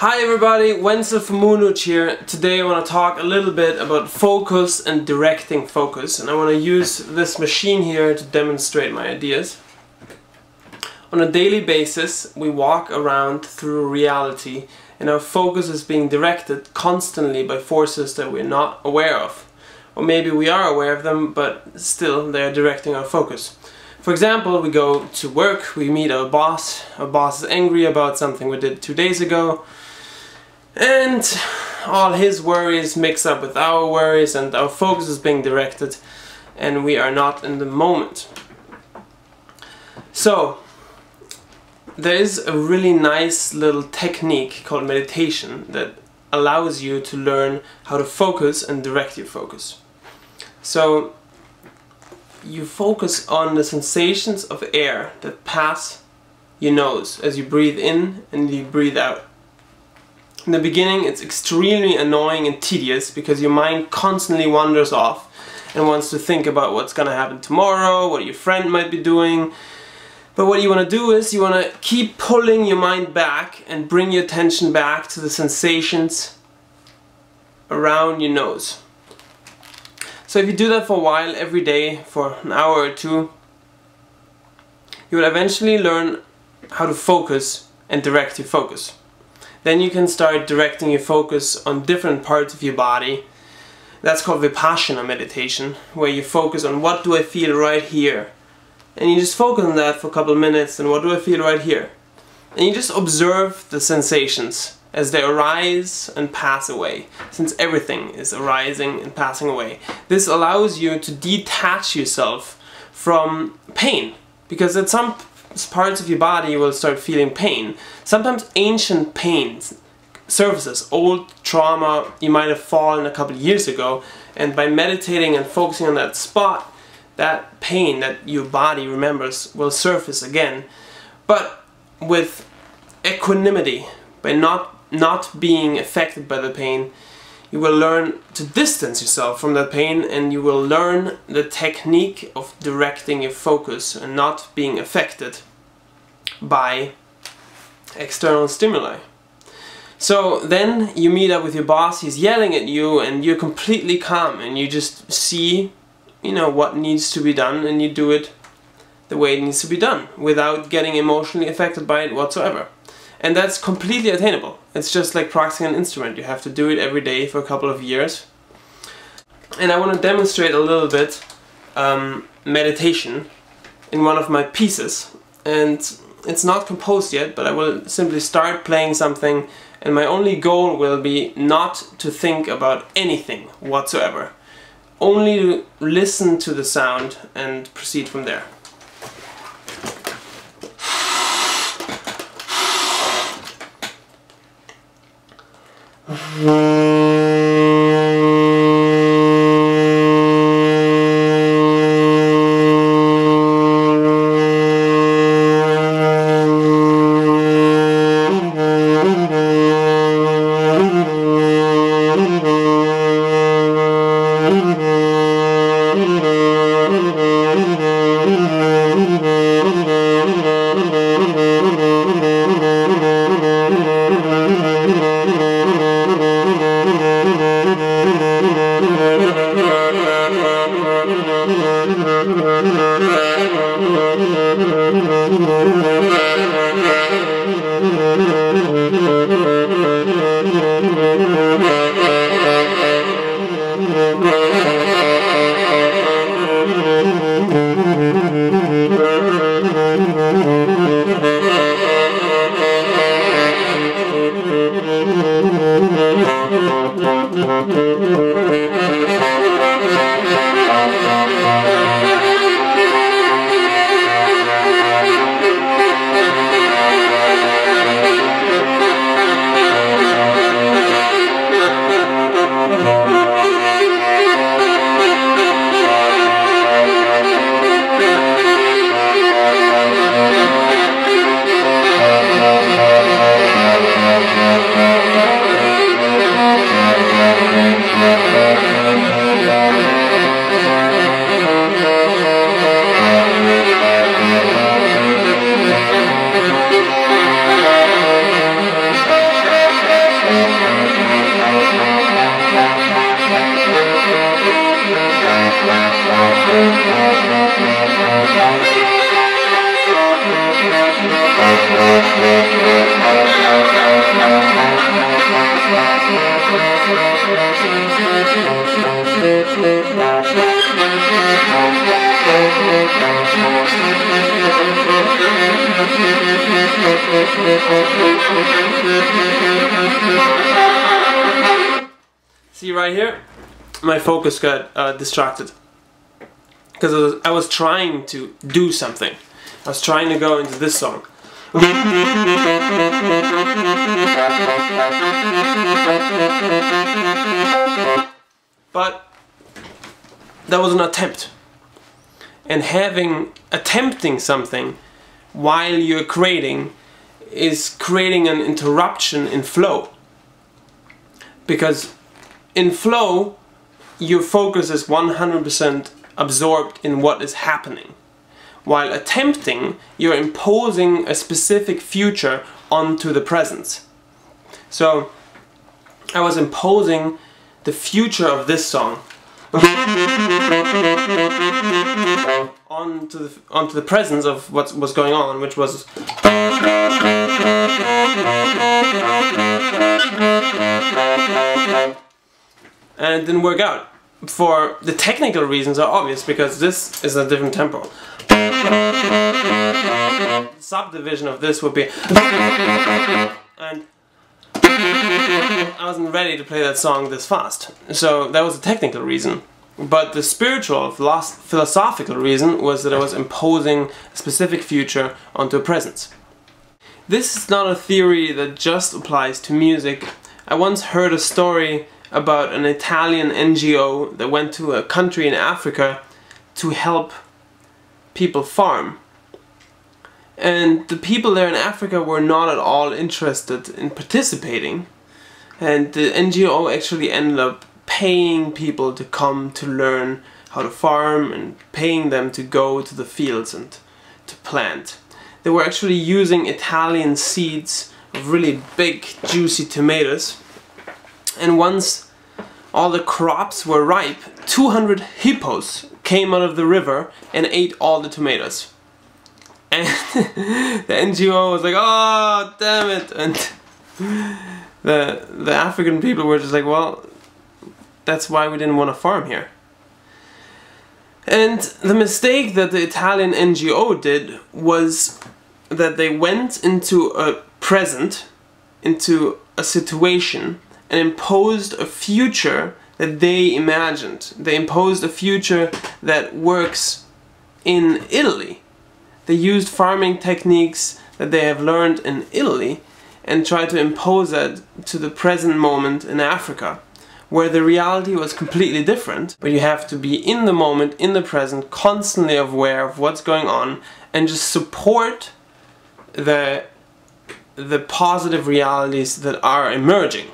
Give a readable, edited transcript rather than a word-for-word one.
Hi everybody, Wenzl from Hooch here. Today I want to talk a little bit about focus and directing focus, and I want to use this machine here to demonstrate my ideas. On a daily basis we walk around through reality and our focus is being directed constantly by forces that we're not aware of. Or maybe we are aware of them, but still they're directing our focus. For example, we go to work, we meet our boss is angry about something we did 2 days ago, and all his worries mix up with our worries and our focus is being directed and we are not in the moment. So, there is a really nice little technique called meditation that allows you to learn how to focus and direct your focus. So, you focus on the sensations of air that pass your nose as you breathe in and you breathe out. In the beginning it's extremely annoying and tedious because your mind constantly wanders off and wants to think about what's gonna happen tomorrow, what your friend might be doing. But what you want to do is you want to keep pulling your mind back and bring your attention back to the sensations around your nose. So if you do that for a while, every day, for an hour or two, you will eventually learn how to focus and direct your focus. Then you can start directing your focus on different parts of your body. That's called Vipassana meditation, where you focus on what do I feel right here. And you just focus on that for a couple of minutes, and what do I feel right here. And you just observe the sensations as they arise and pass away, since everything is arising and passing away. This allows you to detach yourself from pain, because at some parts of your body you will start feeling pain. Sometimes ancient pains surfaces, old trauma you might have fallen a couple of years ago, and by meditating and focusing on that spot, that pain that your body remembers will surface again. But with equanimity, by not being affected by the pain, you will learn to distance yourself from that pain, and you will learn the technique of directing your focus and not being affected by external stimuli. So then you meet up with your boss, he's yelling at you and you're completely calm and you just see, you know, what needs to be done and you do it the way it needs to be done without getting emotionally affected by it whatsoever. And that's completely attainable. It's just like practicing an instrument. You have to do it every day for a couple of years. And I want to demonstrate a little bit meditation in one of my pieces. And it's not composed yet, but I will simply start playing something, and my only goal will be not to think about anything whatsoever. Only to listen to the sound and proceed from there. See right here, my focus got distracted because I was trying to do something. I was trying to go into this song. But that was an attempt. And attempting something while you're creating is creating an interruption in flow. Because in flow, your focus is 100% absorbed in what is happening. While attempting, you're imposing a specific future onto the present. So I was imposing the future of this song onto the presence of what was going on, which was and it didn't work out. For the technical reasons are obvious, because this is a different tempo. Subdivision of this would be, and I wasn't ready to play that song this fast, so that was a technical reason. But the spiritual, philosophical reason was that I was imposing a specific future onto a present. This is not a theory that just applies to music. I once heard a story about an Italian NGO that went to a country in Africa to help people farm. And the people there in Africa were not at all interested in participating. And the NGO actually ended up paying people to come to learn how to farm and paying them to go to the fields and to plant. They were actually using Italian seeds of really big, juicy tomatoes. And once all the crops were ripe, 200 hippos came out of the river and ate all the tomatoes. And the NGO was like, oh, damn it. And the African people were just like, well, that's why we didn't want to farm here. And the mistake that the Italian NGO did was that they went into a present, into a situation, and imposed a future that they imagined. They imposed a future that works in Italy. They used farming techniques that they have learned in Italy and tried to impose that to the present moment in Africa, where the reality was completely different. But you have to be in the moment, in the present, constantly aware of what's going on, and just support the positive realities that are emerging.